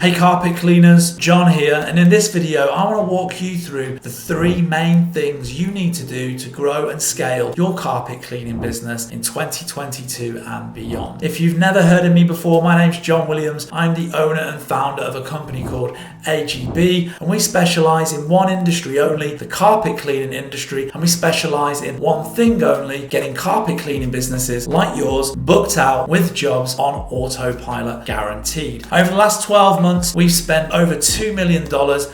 Hey carpet cleaners, John here, and in this video I want to walk you through the 3 main things you need to do to grow and scale your carpet cleaning business in 2022 and beyond. If you've never heard of me before, my name's John Williams. I'm the owner and founder of a company called AGB, and we specialize in one industry only, the carpet cleaning industry, and we specialize in one thing only, getting carpet cleaning businesses like yours booked out with jobs on autopilot guaranteed. Over the last 12 months, we've spent over $2 million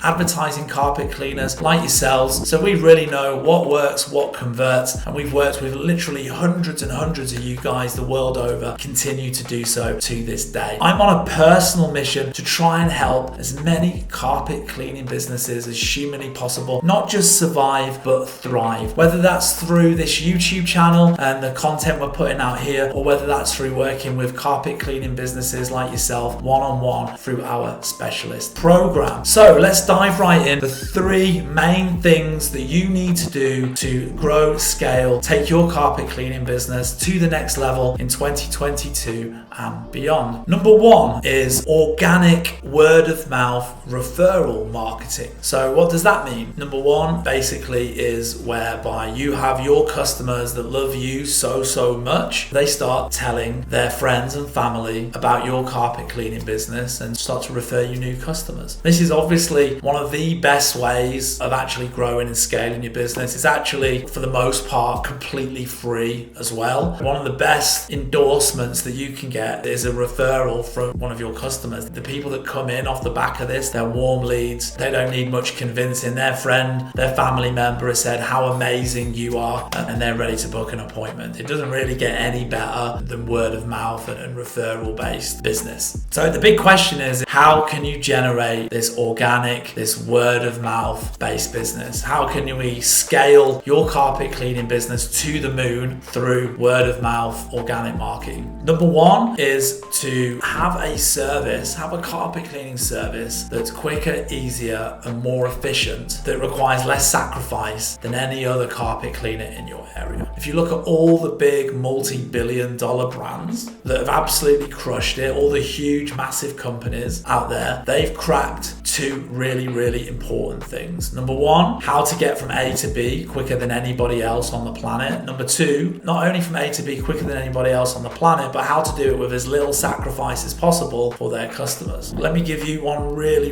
advertising carpet cleaners like yourselves, so we really know what works, what converts, and we've worked with literally hundreds and hundreds of you guys the world over, continue to do so to this day. I'm on a personal mission to try and help as many carpet cleaning businesses as humanly possible, not just survive but thrive, whether that's through this YouTube channel and the content we're putting out here, or whether that's through working with carpet cleaning businesses like yourself one-on-one through our specialist program. So let's dive right in. The 3 main things that you need to do to grow, scale, take your carpet cleaning business to the next level in 2022 and beyond. Number 1 is organic word of mouth referral marketing. So what does that mean? Number 1 basically is whereby you have your customers that love you so much, they start telling their friends and family about your carpet cleaning business and start to refer you new customers. This is obviously one of the best ways of actually growing and scaling your business. It's actually, for the most part, completely free as well. One of the best endorsements that you can get is a referral from one of your customers. The people that come in off the back of this, they're warm leads. They don't need much convincing. Their friend, their family member has said how amazing you are, and they're ready to book an appointment. It doesn't really get any better than word of mouth and referral based business. So the big question is, how can you generate this organic, this word of mouth based business? How can we scale your carpet cleaning business to the moon through word of mouth organic marketing? Number 1 is to have a service, have a carpet cleaning service that's quicker, easier, and more efficient, that requires less sacrifice than any other carpet cleaner in your area. If you look at all the big multi-billion-dollar brands that have absolutely crushed it, all the huge, massive companies out there, they've cracked 2 really important things. Number 1, how to get from A to B quicker than anybody else on the planet. Number 2, not only from A to B quicker than anybody else on the planet, but how to do it with as little sacrifice as possible for their customers. Let me give you one really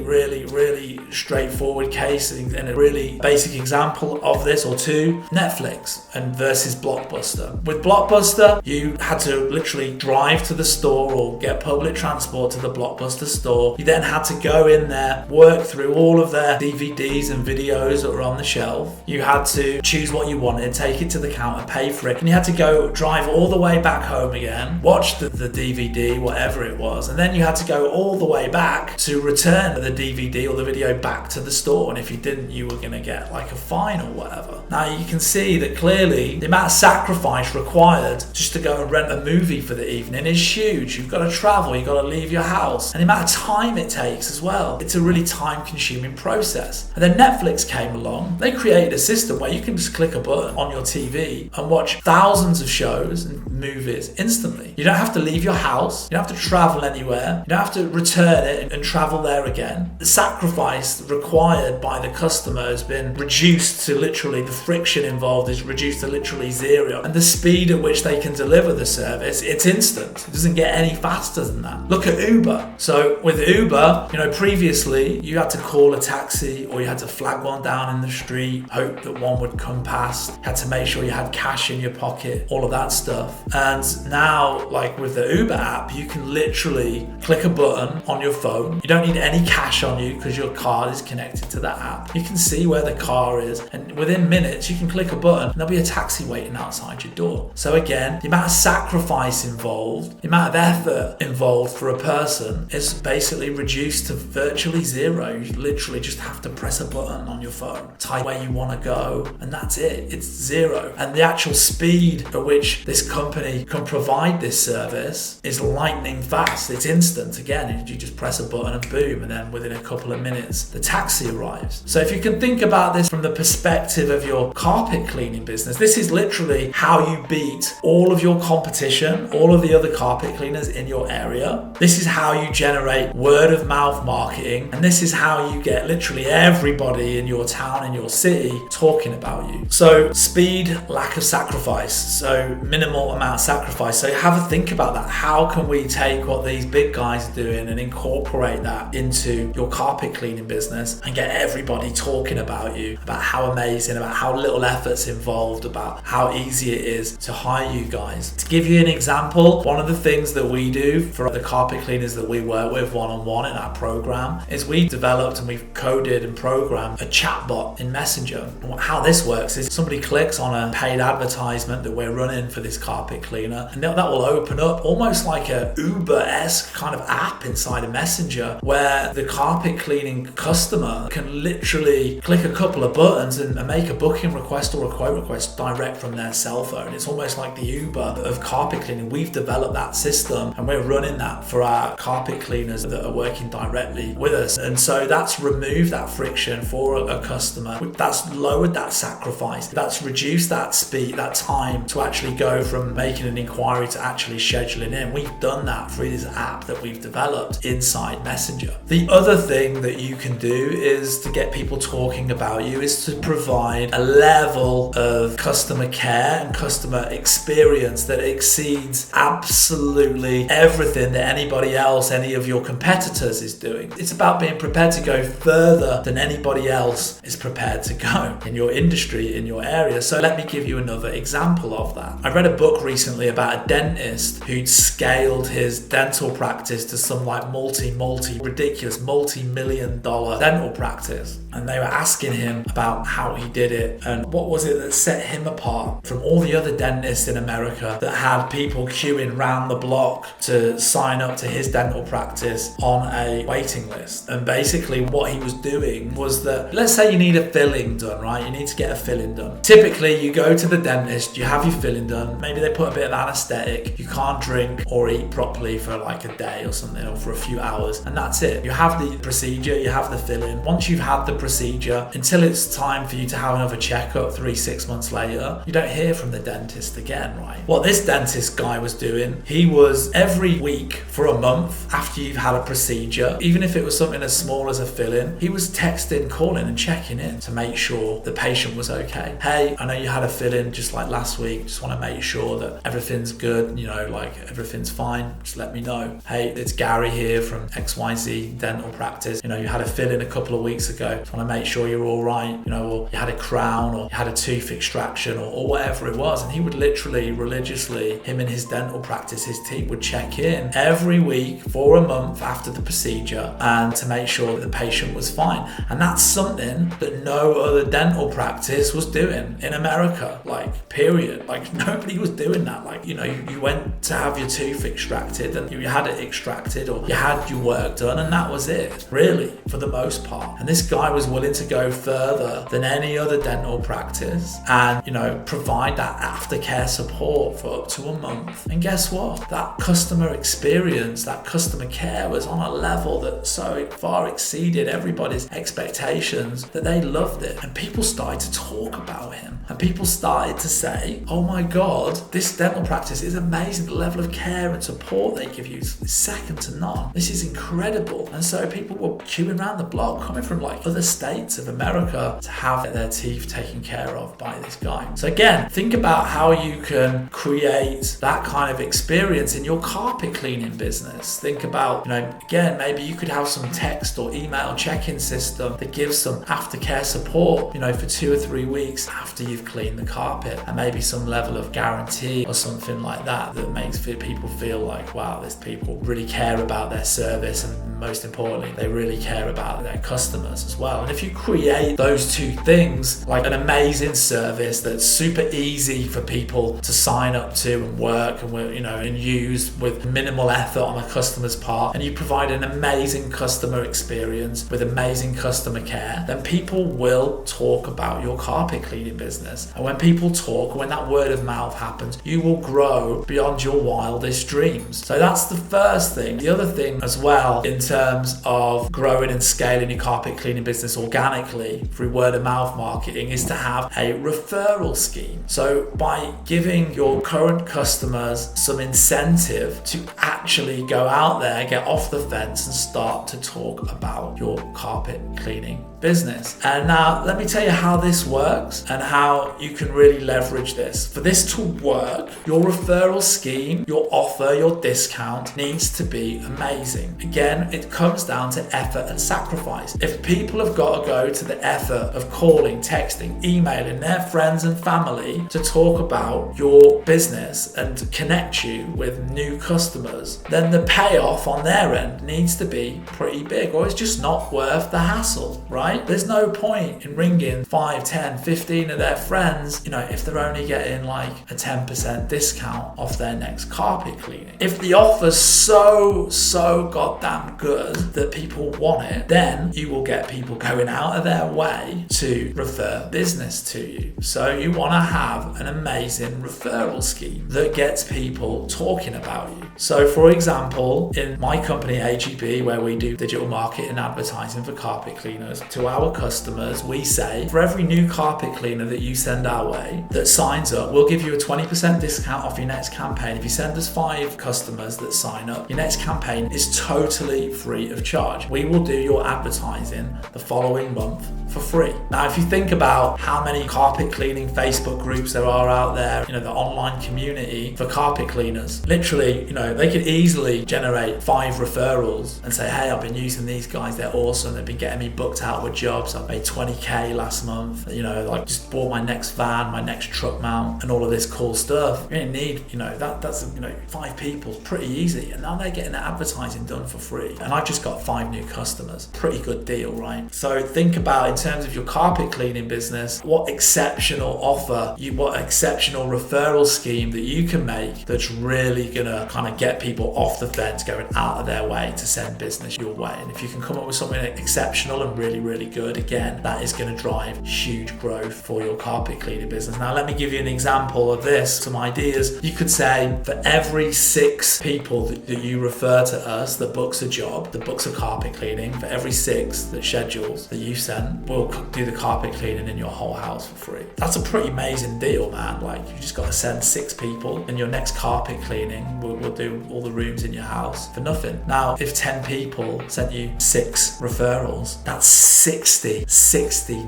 straightforward case and a really basic example of this, or 2. Netflix and versus Blockbuster. With Blockbuster, you had to literally drive to the store or get public transport to the Blockbuster store. You then had to go in there, work through all of their DVDs and videos that were on the shelf. You had to choose what you wanted, take it to the counter, pay for it, and you had to go drive all the way back home again, watch the DVD, whatever it was, and then you had to go all the way back to return the DVD or the video back to the store, and if you didn't, you were going to get like a fine or whatever. Now you can see that clearly the amount of sacrifice required just to go and rent a movie for the evening is huge. You've got to travel, you've got to leave your house, and the amount of time it takes as well. It's a really time-consuming process. And then Netflix came along. They created a system where you can just click a button on your TV and watch thousands of shows and movies instantly. You don't have to leave your house. You don't have to travel anywhere. You don't have to return it and travel there again. The sacrifice required by the customer has been reduced to literally, the friction involved is reduced to literally 0. And the speed at which they can deliver the service, it's instant. It doesn't get any faster than that. Look at Uber. So with Uber, previously you had to call a taxi or you had to flag one down in the street, hope that one would come past, you had to make sure you had cash in your pocket, all of that stuff. And now, like with the Uber app, you can literally click a button on your phone. You don't need any cash on you because your card is connected to that app. You can see where the car is, and within minutes you can click a button and there'll be a taxi waiting outside your door. So again, the amount of sacrifice involved, the amount of effort involved for a person is basically reduced to virtually 0. You literally just have to press a button on your phone, type where you want to go, and that's it. It's 0. And the actual speed at which this company can provide this service service is lightning fast. It's instant. Again, you just press a button and boom, and then within a couple of minutes, the taxi arrives. So if you can think about this from the perspective of your carpet cleaning business, this is literally how you beat all of your competition, all of the other carpet cleaners in your area. This is how you generate word of mouth marketing, and this is how you get literally everybody in your town, in your city, talking about you. So speed, lack of sacrifice, so minimal amount of sacrifice. So have a think about that. How can we take what these big guys are doing and incorporate that into your carpet cleaning business and get everybody talking about you, about how amazing, about how little effort's involved, about how easy it is to hire you guys. To give you an example, one of the things that we do for the carpet cleaners that we work with one-on-one in our program is we developed and we've coded and programmed a chatbot in Messenger. And how this works is somebody clicks on a paid advertisement that we're running for this carpet cleaner, and that will open up almost like a Uber-esque kind of app inside a Messenger where the carpet cleaning customer can literally click a couple of buttons and make a booking request or a quote request direct from their cell phone. It's almost like the Uber of carpet cleaning. We've developed that system and we're running that for our carpet cleaners that are working directly with us. And so that's removed that friction for a customer. That's lowered that sacrifice. That's reduced that speed, that time to actually go from making an inquiry to actually scheduling in. We've done that through this app that we've developed inside Messenger. The other thing that you can do is to get people talking about you is to provide a level of customer care and customer experience that exceeds absolutely everything that anybody else, any of your competitors is doing. It's about being prepared to go further than anybody else is prepared to go in your industry, in your area. So let me give you another example of that. I read a book recently about a dentist who'd scaled his dental practice to some like ridiculous multi-million dollar dental practice. And they were asking him about how he did it and what was it that set him apart from all the other dentists in America that had people queuing round the block to sign up to his dental practice on a waiting list. And basically what he was doing was that, let's say you need a filling done, right? You need to get a filling done. Typically you go to the dentist, you have your filling done, maybe they put a bit of anesthetic, you can't drink or eat properly for like a day or something, or for a few hours, and that's it. You have the procedure, you have the filling. Once you've had the procedure, until it's time for you to have another checkup 3-6 months later, you don't hear from the dentist again, right? What this dentist guy was doing, he was every week for a month after you've had a procedure, even if it was something as small as a fill-in, he was texting, calling and checking in to make sure the patient was okay. Hey, I know you had a fill-in just like last week, just want to make sure that everything's good, you know, like everything's fine, just let me know. Hey, it's Gary here from XYZ dental practice, you know, you had a fill-in a couple of weeks ago, just want to make sure you're all right, you know, or you had a crown or you had a tooth extraction or whatever it was. And he would literally religiously, him in his dental practice, his team would check in every week for a month after the procedure and to make sure that the patient was fine. And that's something that no other dental practice was doing in America, like period. Like nobody was doing that. Like, you know, you went to have your tooth extracted and you had it extracted or you had your work done and that was it, really, for the most part. And this guy was willing to go further than any other dental practice and, you know, provide that aftercare support for up to a month. And guess what? That customer experience, that customer care was on a level that so far exceeded everybody's expectations that they loved it. And people started to talk about him. And people started to say, oh my God, this dental practice is amazing. The level of care and support they give you is second to none. This is incredible. And so people were queuing around the block, coming from like other states of America to have their teeth taken care of by this guy. So again, think about how you can create that kind of experience in your carpet cleaning business. Think about, you know, again, maybe you could have some text or email check-in system that gives some aftercare support, you know, for 2 or 3 weeks after you've cleaned the carpet, and maybe some level of guarantee or something like that that makes people feel like, wow, these people really care about their service, and most importantly, they really care about their customers as well. And if you create those two things, like an amazing service that's super easy for people to sign up to and work and, you know, and use with minimal effort on a customer's part, and you provide an amazing customer experience with amazing customer care, then people will talk about your carpet cleaning business. And when people talk, when that word of mouth happens, you will grow beyond your wildest wildest dreams. So that's the first thing. The other thing as well, in terms of growing and scaling your carpet cleaning business organically through word of mouth marketing, is to have a referral scheme. So by giving your current customers some incentive to actually go out there, get off the fence and start to talk about your carpet cleaning business. And now let me tell you how this works and how you can really leverage this. For this to work, your referral scheme, your offer, your discount needs to be amazing. Again, it comes down to effort and sacrifice. If people have got to go to the effort of calling, texting, emailing their friends and family to talk about your business and connect you with new customers, then the payoff on their end needs to be pretty big, or it's just not worth the hassle, right? There's no point in ringing 5, 10, 15 of their friends, if they're only getting like a 10% discount off their next carpet cleaning. If the offer's so goddamn good that people want it, then you will get people going out of their way to refer business to you. So you want to have an amazing referral scheme that gets people talking about you. So for example, in my company AGB, where we do digital marketing and advertising for carpet cleaners, to our customers we say, for every new carpet cleaner that you send our way that signs up, we'll give you a 20% discount off your next campaign. If you send us 5 customers that sign up, your next campaign is totally free of charge. We will do your advertising the following month for free. Now, if you think about how many carpet cleaning Facebook groups there are out there, the online community for carpet cleaners, literally, they could easily generate 5 referrals and say, hey, I've been using these guys, they're awesome, they've been getting me booked out with jobs, I've made 20k last month, I just bought my next van, my next truck mount, and all of this cool stuff. You only need, that's 5 people, pretty easy, and now they're getting their advertising done for free, and I've just got 5 new customers. Pretty good deal, right? So think about, in terms of your carpet cleaning business, what exceptional offer, what exceptional referral scheme that you can make that's really gonna kind of get people off the fence, going out of their way to send business your way. And if you can come up with something exceptional and really good, again, that is going to drive huge growth for your carpet cleaning business. Now let me give you an example of this, some ideas. You could say, for every 6 people that you refer to us that books a job, that books a carpet cleaning, for every 6 that schedules that you send, we'll do the carpet cleaning in your whole house for free. That's a pretty amazing deal, man. Like, you just got to send 6 people, and your next carpet cleaning, we'll do all the rooms in your house for nothing. Now, if 10 people sent you 6 referrals, that's 60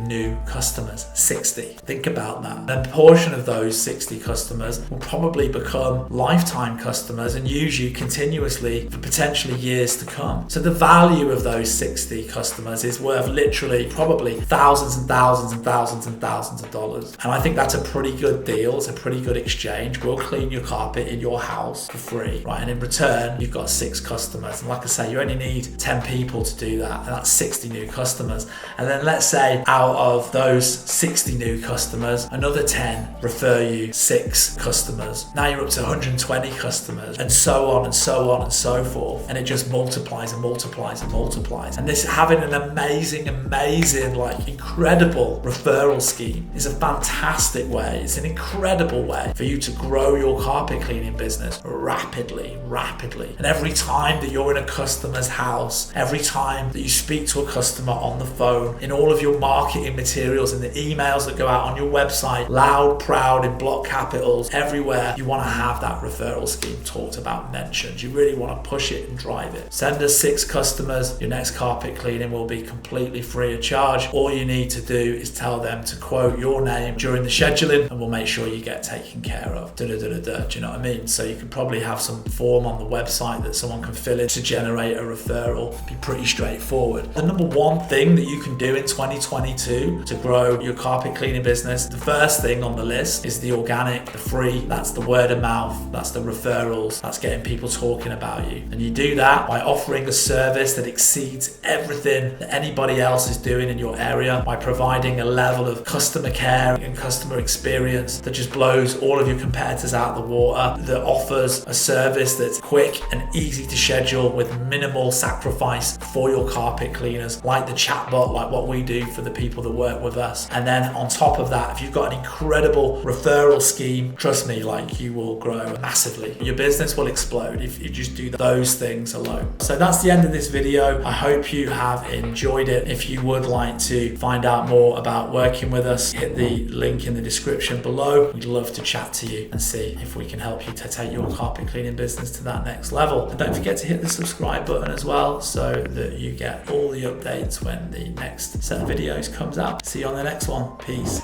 new customers. 60. Think about that. And a portion of those 60 customers will probably become lifetime customers and use you continuously for potentially years to come. So the value of those 60 customers is worth literally probably thousands and thousands and thousands and thousands of dollars. And I think that's a pretty good deal. It's a pretty good exchange. We'll clean your carpet in your house for free, right? And in return, you've got 6 customers. And like I say, you only need 10 people to do that. And that's 60 new customers. And then let's say out of those 60 new customers, another 10 refer you 6 customers. Now you're up to 120 customers, and so on and so on and so forth. And it just multiplies and multiplies and multiplies. And this, having an amazing, like incredible referral scheme is a fantastic way. It's an incredible way for you to grow your carpet cleaning business rapidly. And every time that you're in a customer's house, every time that you speak to a customer on the phone, in all of your marketing materials, in the emails that go out on your website, loud, proud, in block capitals, everywhere, you want to have that referral scheme talked about, mentioned. You really want to push it and drive it. Send us 6 customers, your next carpet cleaning will be completely free of charge. All you need to do is tell them to quote your name during the scheduling, and we'll make sure you get taken care of. Do you know what I mean? So you could probably have some form on the website that someone can fill in to generate a referral. Be pretty straightforward. The number one thing that you can do in 2022 to grow your carpet cleaning business, the first thing on the list is the organic, the free. That's the word of mouth, that's the referrals, that's getting people talking about you. And you do that by offering a service that exceeds everything that anybody else is doing in your area, by providing a level of customer care and customer experience that just blows all of your competitors out of the water, that offers a service that's quick and easy to schedule with minimal sacrifice for your carpet cleaners, like the chatbot, like what we do for the people that work with us. And then on top of that, if you've got an incredible referral scheme, trust me, like, you will grow a massive massively. Your business will explode if you just do those things alone. So that's the end of this video. I hope you have enjoyed it. If you would like to find out more about working with us, hit the link in the description below. We'd love to chat to you and see if we can help you to take your carpet cleaning business to that next level. And don't forget to hit the subscribe button as well so that you get all the updates when the next set of videos comes out. See you on the next one. Peace.